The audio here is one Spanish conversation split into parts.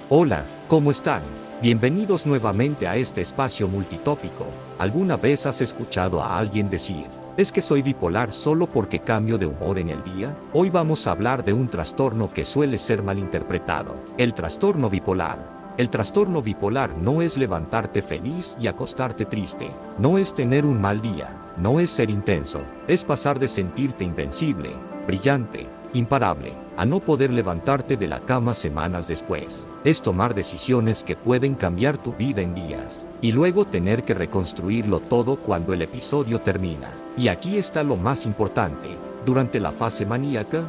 Hola, ¿cómo están? Bienvenidos nuevamente a este espacio multitópico. ¿Alguna vez has escuchado a alguien decir, es que soy bipolar solo porque cambio de humor en el día? Hoy vamos a hablar de un trastorno que suele ser malinterpretado, el trastorno bipolar. El trastorno bipolar no es levantarte feliz y acostarte triste, no es tener un mal día, no es ser intenso, es pasar de sentirte invencible, brillante, imparable, a no poder levantarte de la cama semanas después. Es tomar decisiones que pueden cambiar tu vida en días, y luego tener que reconstruirlo todo cuando el episodio termina. Y aquí está lo más importante. Durante la fase maníaca,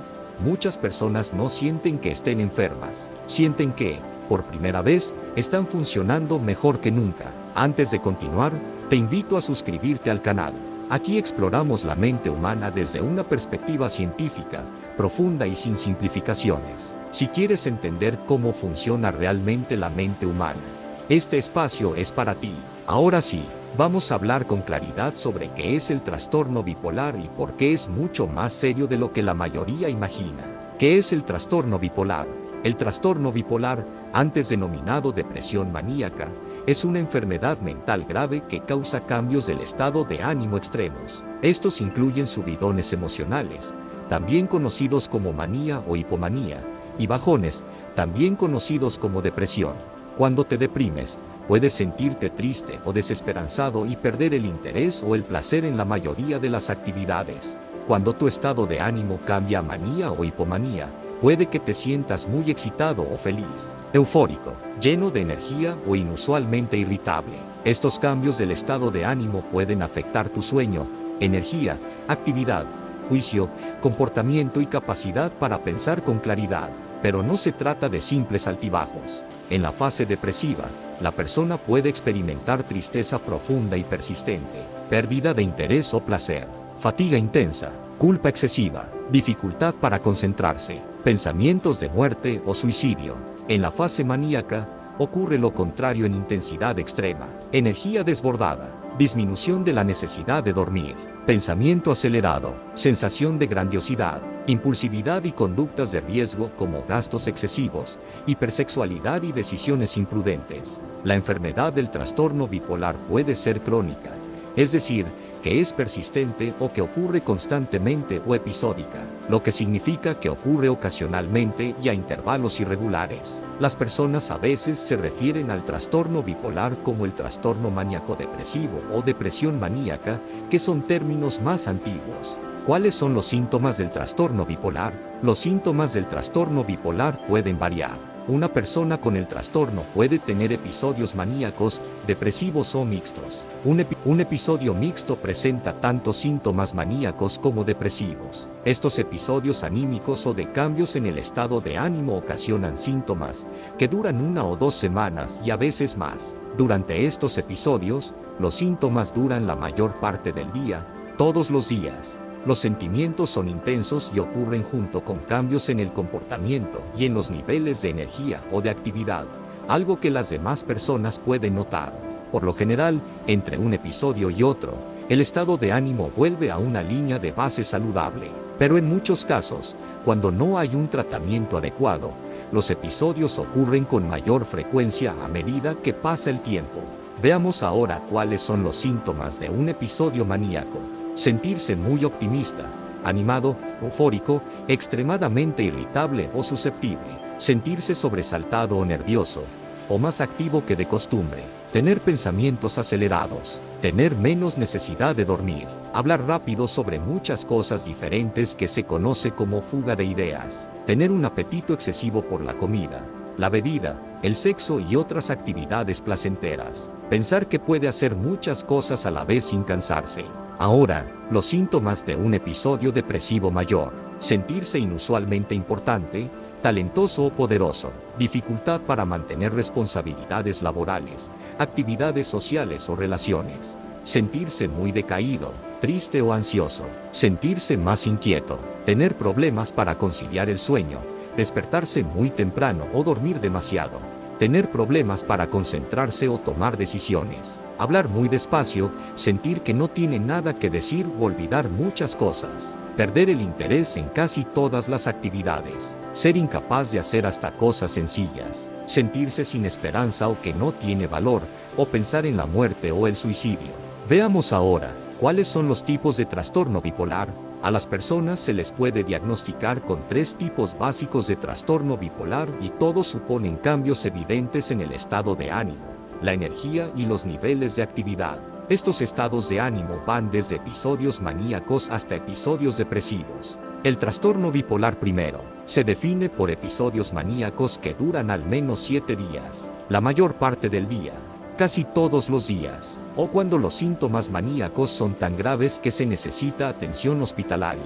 muchas personas no sienten que estén enfermas, sienten que, por primera vez, están funcionando mejor que nunca. Antes de continuar, te invito a suscribirte al canal. Aquí exploramos la mente humana desde una perspectiva científica, profunda y sin simplificaciones. Si quieres entender cómo funciona realmente la mente humana, este espacio es para ti. Ahora sí, vamos a hablar con claridad sobre qué es el trastorno bipolar y por qué es mucho más serio de lo que la mayoría imagina. ¿Qué es el trastorno bipolar? El trastorno bipolar, antes denominado depresión maníaca, es una enfermedad mental grave que causa cambios del estado de ánimo extremos. Estos incluyen subidones emocionales, también conocidos como manía o hipomanía, y bajones, también conocidos como depresión. Cuando te deprimes, puedes sentirte triste o desesperanzado y perder el interés o el placer en la mayoría de las actividades. Cuando tu estado de ánimo cambia a manía o hipomanía, puede que te sientas muy excitado o feliz, eufórico, lleno de energía o inusualmente irritable. Estos cambios del estado de ánimo pueden afectar tu sueño, energía, actividad, juicio, comportamiento y capacidad para pensar con claridad. Pero no se trata de simples altibajos. En la fase depresiva, la persona puede experimentar tristeza profunda y persistente, pérdida de interés o placer, fatiga intensa, culpa excesiva, dificultad para concentrarse, pensamientos de muerte o suicidio. En la fase maníaca, ocurre lo contrario en intensidad extrema, energía desbordada, disminución de la necesidad de dormir, pensamiento acelerado, sensación de grandiosidad, impulsividad y conductas de riesgo como gastos excesivos, hipersexualidad y decisiones imprudentes. La enfermedad del trastorno bipolar puede ser crónica, es decir, que es persistente o que ocurre constantemente o episódica, lo que significa que ocurre ocasionalmente y a intervalos irregulares. Las personas a veces se refieren al trastorno bipolar como el trastorno maníaco-depresivo o depresión maníaca, que son términos más antiguos. ¿Cuáles son los síntomas del trastorno bipolar? Los síntomas del trastorno bipolar pueden variar. Una persona con el trastorno puede tener episodios maníacos, depresivos o mixtos. Un episodio mixto presenta tanto síntomas maníacos como depresivos. Estos episodios anímicos o de cambios en el estado de ánimo ocasionan síntomas que duran 1 o 2 semanas y a veces más. Durante estos episodios, los síntomas duran la mayor parte del día, todos los días. Los sentimientos son intensos y ocurren junto con cambios en el comportamiento y en los niveles de energía o de actividad, algo que las demás personas pueden notar. Por lo general, entre un episodio y otro, el estado de ánimo vuelve a una línea de base saludable. Pero en muchos casos, cuando no hay un tratamiento adecuado, los episodios ocurren con mayor frecuencia a medida que pasa el tiempo. Veamos ahora cuáles son los síntomas de un episodio maníaco. Sentirse muy optimista, animado, eufórico, extremadamente irritable o susceptible. Sentirse sobresaltado o nervioso, o más activo que de costumbre. Tener pensamientos acelerados. Tener menos necesidad de dormir. Hablar rápido sobre muchas cosas diferentes que se conoce como fuga de ideas. Tener un apetito excesivo por la comida, la bebida, el sexo y otras actividades placenteras. Pensar que puede hacer muchas cosas a la vez sin cansarse. Ahora, los síntomas de un episodio depresivo mayor. Sentirse inusualmente importante, talentoso o poderoso. Dificultad para mantener responsabilidades laborales, actividades sociales o relaciones. Sentirse muy decaído, triste o ansioso. Sentirse más inquieto. Tener problemas para conciliar el sueño. Despertarse muy temprano o dormir demasiado. tener problemas para concentrarse o tomar decisiones, hablar muy despacio, sentir que no tiene nada que decir o olvidar muchas cosas, perder el interés en casi todas las actividades, ser incapaz de hacer hasta cosas sencillas, sentirse sin esperanza o que no tiene valor, o pensar en la muerte o el suicidio. Veamos ahora, ¿cuáles son los tipos de trastorno bipolar? A las personas se les puede diagnosticar con 3 tipos básicos de trastorno bipolar y todos suponen cambios evidentes en el estado de ánimo, la energía y los niveles de actividad. Estos estados de ánimo van desde episodios maníacos hasta episodios depresivos. El trastorno bipolar primero se define por episodios maníacos que duran al menos 7 días, la mayor parte del día, casi todos los días, o cuando los síntomas maníacos son tan graves que se necesita atención hospitalaria.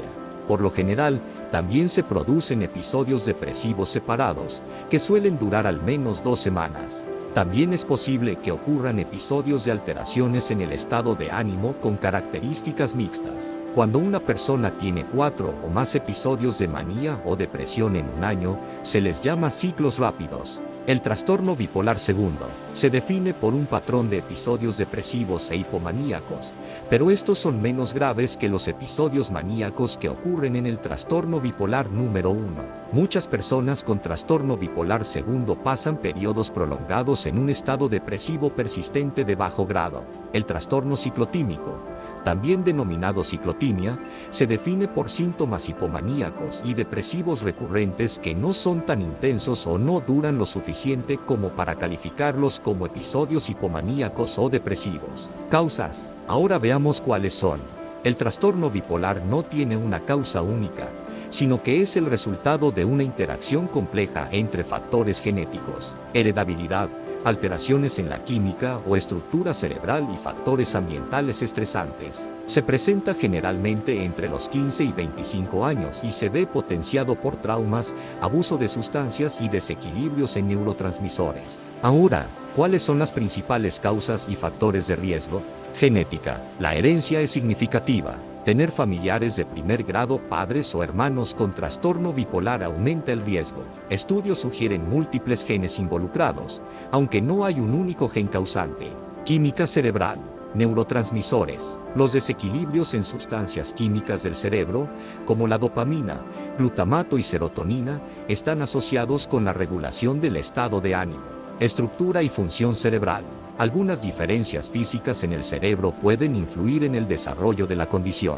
Por lo general, también se producen episodios depresivos separados, que suelen durar al menos 2 semanas. También es posible que ocurran episodios de alteraciones en el estado de ánimo con características mixtas. Cuando una persona tiene 4 o más episodios de manía o depresión en un año, se les llama ciclos rápidos. El trastorno bipolar segundo se define por un patrón de episodios depresivos e hipomaníacos, pero estos son menos graves que los episodios maníacos que ocurren en el trastorno bipolar número 1. Muchas personas con trastorno bipolar segundo pasan periodos prolongados en un estado depresivo persistente de bajo grado. El trastorno ciclotímico, también denominado ciclotimia, se define por síntomas hipomaníacos y depresivos recurrentes que no son tan intensos o no duran lo suficiente como para calificarlos como episodios hipomaníacos o depresivos. Causas. Ahora veamos cuáles son. El trastorno bipolar no tiene una causa única, sino que es el resultado de una interacción compleja entre factores genéticos, heredabilidad, alteraciones en la química o estructura cerebral y factores ambientales estresantes. Se presenta generalmente entre los 15 y 25 años y se ve potenciado por traumas, abuso de sustancias y desequilibrios en neurotransmisores. Ahora, ¿cuáles son las principales causas y factores de riesgo? Genética. La herencia es significativa. Tener familiares de primer grado, padres o hermanos con trastorno bipolar aumenta el riesgo. Estudios sugieren múltiples genes involucrados, aunque no hay un único gen causante. Química cerebral. Neurotransmisores. Los desequilibrios en sustancias químicas del cerebro, como la dopamina, glutamato y serotonina, están asociados con la regulación del estado de ánimo. Estructura y función cerebral. Algunas diferencias físicas en el cerebro pueden influir en el desarrollo de la condición.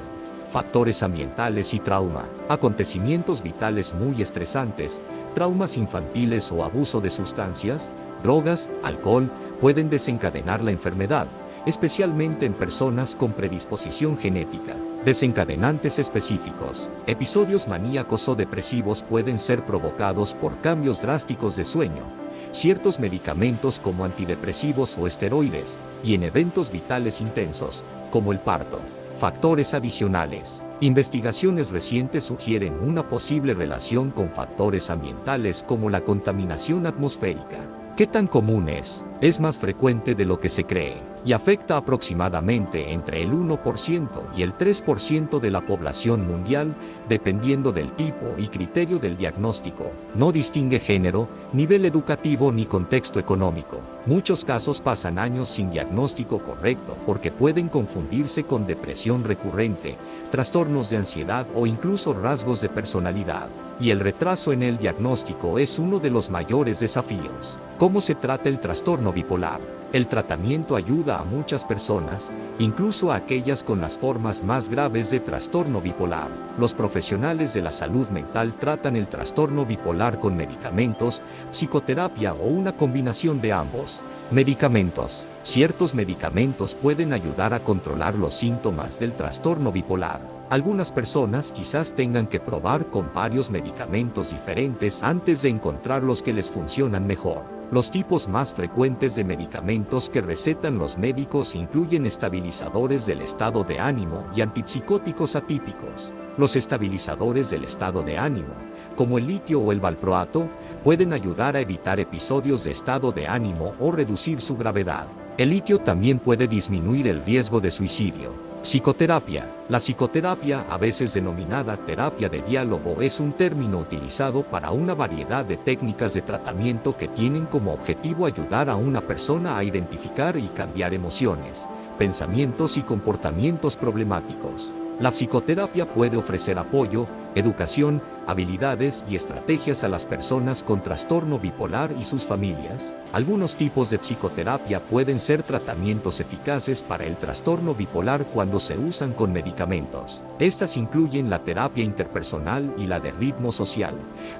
Factores ambientales y trauma. Acontecimientos vitales muy estresantes, traumas infantiles o abuso de sustancias, drogas, alcohol, pueden desencadenar la enfermedad, especialmente en personas con predisposición genética. Desencadenantes específicos. Episodios maníacos o depresivos pueden ser provocados por cambios drásticos de sueño, ciertos medicamentos como antidepresivos o esteroides, y en eventos vitales intensos, como el parto. Factores adicionales. Investigaciones recientes sugieren una posible relación con factores ambientales como la contaminación atmosférica. ¿Qué tan común es? Es más frecuente de lo que se cree, y afecta aproximadamente entre el 1% y el 3% de la población mundial, dependiendo del tipo y criterio del diagnóstico. No distingue género, nivel educativo ni contexto económico. Muchos casos pasan años sin diagnóstico correcto porque pueden confundirse con depresión recurrente, trastornos de ansiedad o incluso rasgos de personalidad. Y el retraso en el diagnóstico es uno de los mayores desafíos. ¿Cómo se trata el trastorno bipolar? El tratamiento ayuda a muchas personas, incluso a aquellas con las formas más graves de trastorno bipolar. Los profesionales de la salud mental tratan el trastorno bipolar con medicamentos, psicoterapia o una combinación de ambos. Medicamentos. Ciertos medicamentos pueden ayudar a controlar los síntomas del trastorno bipolar. Algunas personas quizás tengan que probar con varios medicamentos diferentes antes de encontrar los que les funcionan mejor. Los tipos más frecuentes de medicamentos que recetan los médicos incluyen estabilizadores del estado de ánimo y antipsicóticos atípicos. Los estabilizadores del estado de ánimo, como el litio o el valproato, pueden ayudar a evitar episodios de estado de ánimo o reducir su gravedad. El litio también puede disminuir el riesgo de suicidio. Psicoterapia. La psicoterapia, a veces denominada terapia de diálogo, es un término utilizado para una variedad de técnicas de tratamiento que tienen como objetivo ayudar a una persona a identificar y cambiar emociones, pensamientos y comportamientos problemáticos. La psicoterapia puede ofrecer apoyo, educación, habilidades y estrategias a las personas con trastorno bipolar y sus familias. Algunos tipos de psicoterapia pueden ser tratamientos eficaces para el trastorno bipolar cuando se usan con medicamentos. Estas incluyen la terapia interpersonal y la de ritmo social,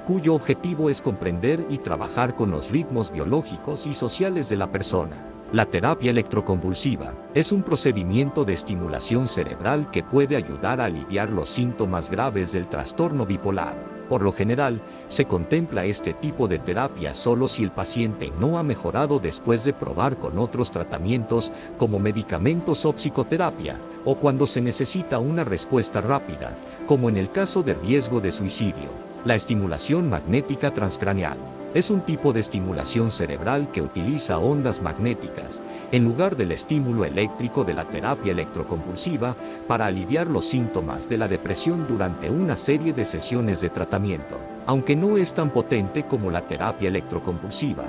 cuyo objetivo es comprender y trabajar con los ritmos biológicos y sociales de la persona. La terapia electroconvulsiva es un procedimiento de estimulación cerebral que puede ayudar a aliviar los síntomas graves del trastorno bipolar. Por lo general, se contempla este tipo de terapia solo si el paciente no ha mejorado después de probar con otros tratamientos como medicamentos o psicoterapia, o cuando se necesita una respuesta rápida, como en el caso de riesgo de suicidio. La estimulación magnética transcraneal es un tipo de estimulación cerebral que utiliza ondas magnéticas, en lugar del estímulo eléctrico de la terapia electroconvulsiva, para aliviar los síntomas de la depresión durante una serie de sesiones de tratamiento. Aunque no es tan potente como la terapia electroconvulsiva,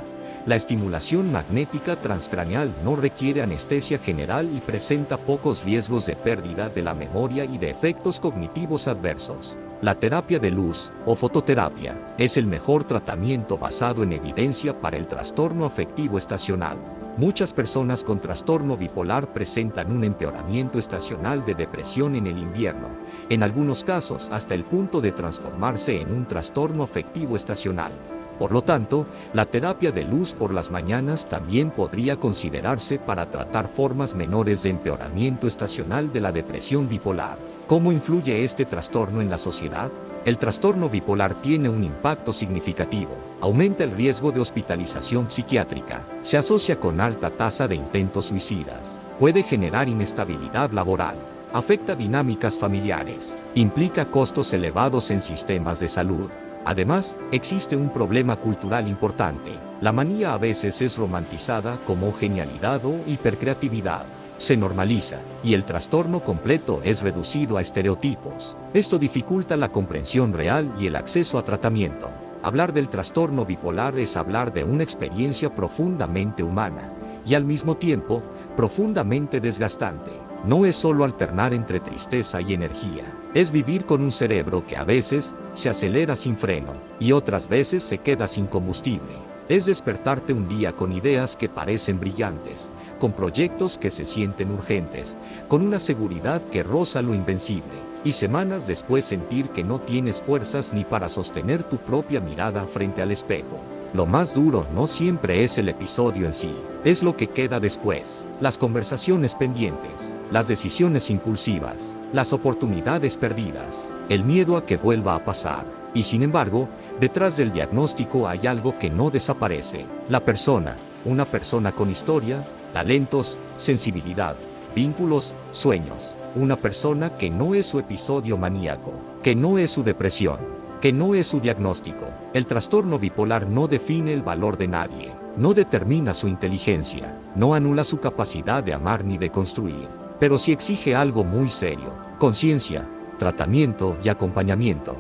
la estimulación magnética transcraneal no requiere anestesia general y presenta pocos riesgos de pérdida de la memoria y de efectos cognitivos adversos. La terapia de luz, o fototerapia, es el mejor tratamiento basado en evidencia para el trastorno afectivo estacional. Muchas personas con trastorno bipolar presentan un empeoramiento estacional de depresión en el invierno, en algunos casos hasta el punto de transformarse en un trastorno afectivo estacional. Por lo tanto, la terapia de luz por las mañanas también podría considerarse para tratar formas menores de empeoramiento estacional de la depresión bipolar. ¿Cómo influye este trastorno en la sociedad? El trastorno bipolar tiene un impacto significativo. Aumenta el riesgo de hospitalización psiquiátrica. Se asocia con alta tasa de intentos suicidas. Puede generar inestabilidad laboral. Afecta dinámicas familiares. Implica costos elevados en sistemas de salud. Además, existe un problema cultural importante. La manía a veces es romantizada como genialidad o hipercreatividad. Se normaliza, y el trastorno completo es reducido a estereotipos. Esto dificulta la comprensión real y el acceso a tratamiento. Hablar del trastorno bipolar es hablar de una experiencia profundamente humana, y al mismo tiempo, profundamente desgastante. No es solo alternar entre tristeza y energía. Es vivir con un cerebro que a veces se acelera sin freno, y otras veces se queda sin combustible. Es despertarte un día con ideas que parecen brillantes, con proyectos que se sienten urgentes, con una seguridad que roza lo invencible, y semanas después sentir que no tienes fuerzas ni para sostener tu propia mirada frente al espejo. Lo más duro no siempre es el episodio en sí, es lo que queda después, las conversaciones pendientes, las decisiones impulsivas, las oportunidades perdidas, el miedo a que vuelva a pasar. Y sin embargo, detrás del diagnóstico hay algo que no desaparece: la persona, una persona con historia, talentos, sensibilidad, vínculos, sueños, una persona que no es su episodio maníaco, que no es su depresión, que no es su diagnóstico. El trastorno bipolar no define el valor de nadie, no determina su inteligencia, no anula su capacidad de amar ni de construir, pero sí exige algo muy serio: conciencia, tratamiento y acompañamiento.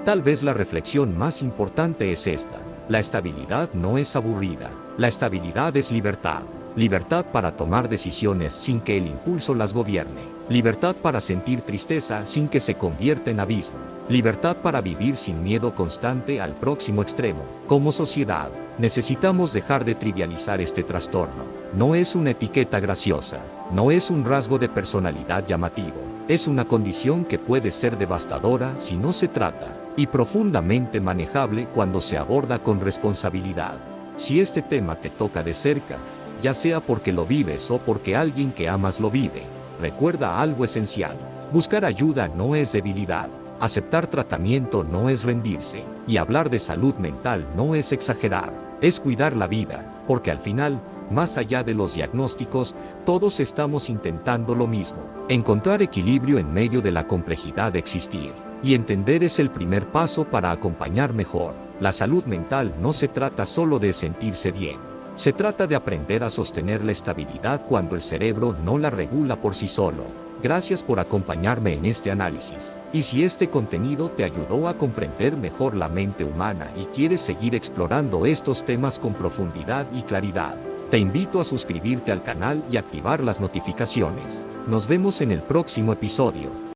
Tal vez la reflexión más importante es esta: la estabilidad no es aburrida, la estabilidad es libertad. Libertad para tomar decisiones sin que el impulso las gobierne. Libertad para sentir tristeza sin que se convierta en abismo. Libertad para vivir sin miedo constante al próximo extremo. Como sociedad, necesitamos dejar de trivializar este trastorno. No es una etiqueta graciosa, no es un rasgo de personalidad llamativo. Es una condición que puede ser devastadora si no se trata, y profundamente manejable cuando se aborda con responsabilidad. Si este tema te toca de cerca, ya sea porque lo vives o porque alguien que amas lo vive, recuerda algo esencial: buscar ayuda no es debilidad, aceptar tratamiento no es rendirse, y hablar de salud mental no es exagerar, es cuidar la vida, porque al final, más allá de los diagnósticos, todos estamos intentando lo mismo: encontrar equilibrio en medio de la complejidad de existir, y entender es el primer paso para acompañar mejor. La salud mental no se trata solo de sentirse bien. Se trata de aprender a sostener la estabilidad cuando el cerebro no la regula por sí solo. Gracias por acompañarme en este análisis. Y si este contenido te ayudó a comprender mejor la mente humana y quieres seguir explorando estos temas con profundidad y claridad, te invito a suscribirte al canal y activar las notificaciones. Nos vemos en el próximo episodio.